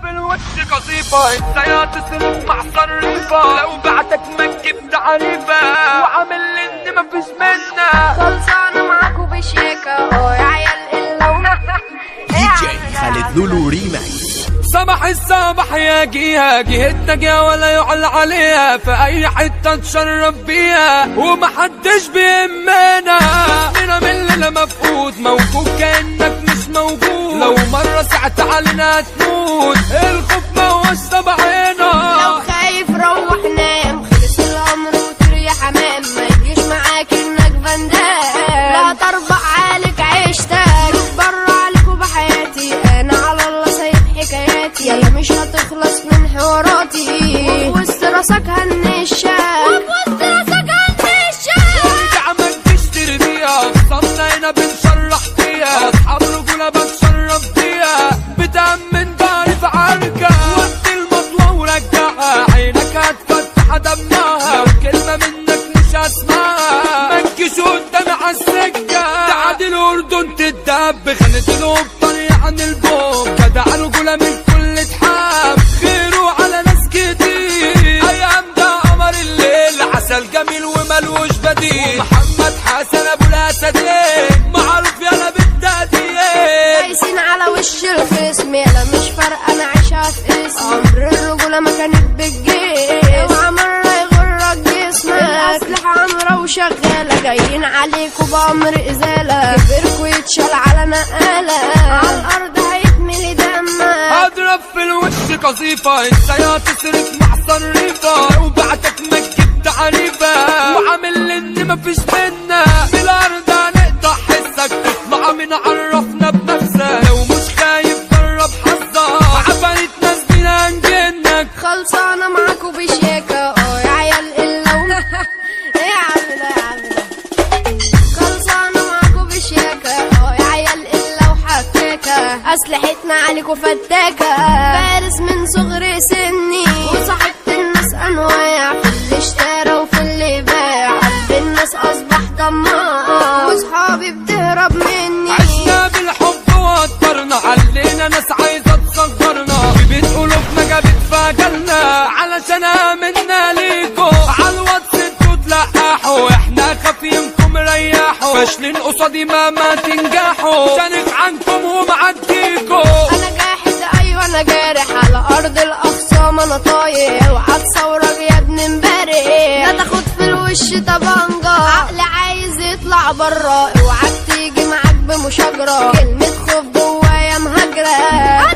في الوش قصيفة، انت يا تصرف مع صريفة، لو بعتك ما تجيب تعريفة، وعامل ان مفيش منا. خلصانة معاكوا بشيكة يا عيال الا دي جي خالد لولو ريماكس. صباح الصباح يا جيها، جهتنا جا ولا يعلى عليها، في اي حتة تشرف بيها ومحدش بيهمنا. اسمنا من الليلة مفقود، موجود كأنك مش موجود، لو مرة سعت علينا هتموت، الخوف موش طبعنا. لو خايف روح نام، خلص الامر وطير يا حمام، ما يجيش معاك انك فندام، لا تربع عليك عيشتك، بره عليك وبحياتي، انا على الله سايب حكاياتي، يلا مش هتخلص من حواراتي، وسط راسك هنشاك، وسط راسك هنشاك، ارجع ما تشتري بيها، خصمنا هنا بنشرح فيها، اصحاب رجولة بتشرف بيها، بتأمن داري في عركة، وقت المطوة ورجعها، عينك هتفتح دمها، لو كلمة منك مش هسمعها، ما تجيش قدامي عالسكة، تعادي الأردن تتدب، خانت بطريق عن البوم، جدع رجولة من كل اتحاب، خيره على ناس كتير، أيام ده قمر الليل، عسل جميل وملوش بديل، محمد حسن أبو الأسدين، معروف يالا بالتقدير، عايزين على وش الخصم، يلا مش فارقة أنا عايشة في اسم، عمر الرجولة ما كانت بالجيش، اوعى مرة يغرك جسمك، الأسلحة عمرة وشغالة، جايين عليكوا بأمر إزالة، كبركوا يتشال على نقالة، عالأرض هيتملي دمك، اضرب في الوش قصيفة، انت يا تصرف مع صريفة، وبعتك ما تجيب تعريفة، وعامل ان مفيش منا، في الارض هنقطع حسك، تطلع من عرفنا بنفسك، لو مش خايف جرب حظك، عفاريت ناس بينا هنجنك. خلصانة معاكوا بشيكة يا عيال إلا ايه يا عم ده يا عم ده، خلصانة معاكوا بشيكة يا عيال إلا وحكاكة، أسلحتنا عليكوا فتاكة، فارس من صغر سني، وصاحبت الناس أنواع، في اللي اشترى وفي اللي باع، قلب الناس أصبح طماع، وصحابي بتهرب مني، عشنا بالحب وقدرنا، علينا ناس عايزة تصغرنا، في بيت قلوبنا جابت فجلنا، علشان آمنا ليكو، عالواتس انتوا تلقحوا، احنا خافينكم ريحوا، فاشلين قصادي ما تنجحوا، شانك عنكم ومعديكو، أنا جاحد أيوة أنا جارح، على أرض الأخصام أنا طاير، اوعى تصورك يا ابن امبارح، لا تاخد في الوش طبنجة، عقل عايز يطلع برا، اوعى تيجي معاك بمشاجرة، كلمة خوف جوايا مهاجرة.